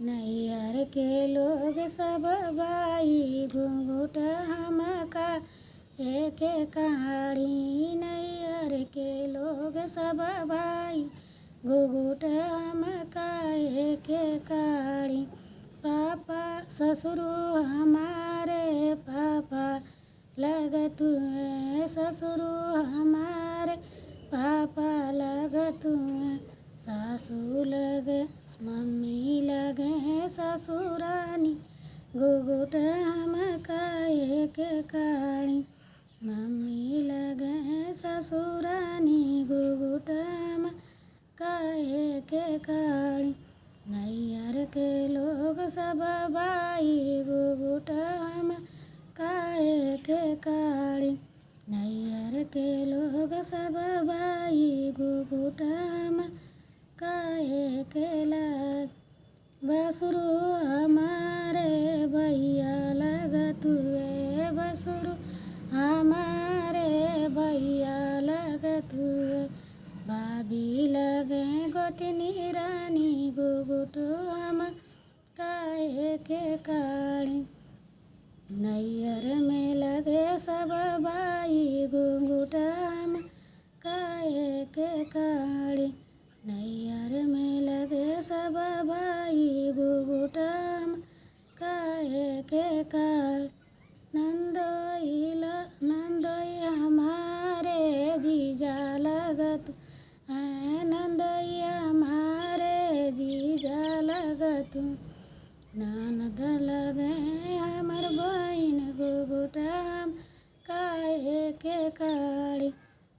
नैयर के लोग सब बाई घूंघट हमका एक कहाड़ी। नैयर के लोग सब बाई घूंघट हमका एक कहाड़ी। पापा ससुर हमारे पापा लगतु है, ससुर हमारे पापा लगतु है। सासू लगे मम्मी लगे ससुरानी घूंघट हमका एक कहाड़ी। मम्मी लगे ससुरानी घूंघट हमका एक कहाड़ी। नैयर के लोग सब बाई घूंघट हमका एक कहाड़ी। नैयर के लोग सब बाई घूंघट हमका एक लाग। बसुरु हमारे भैया लगतु है, बसुरु हमारे भैया लगतु है। भाभी लगे गोतनी रानी घूंघट हमका एक कहाड़ी। नैयर में लगे सब बाई घूंघट हमका एक कहाड़ी। नैयर में लगे सब बाई घूंघट हमका एक कहाड़ी। नंदोई हमारे जीजा लगतु है, नंदोई हमारे जीजा लगतु। ननद लगे हमर बहिन घूंघट हमका एक कहाड़ी।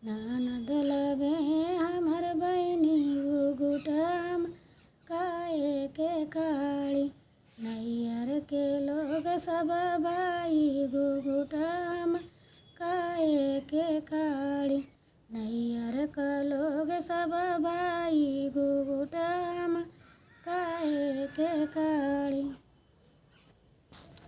ननद लगे हमर बहिनी घूंघट हमका एक कहाड़ी। नैयर के लोग सब बाई घूंघट हमका एक कहाड़ी। नैयर के लोग सब बाई घूंघट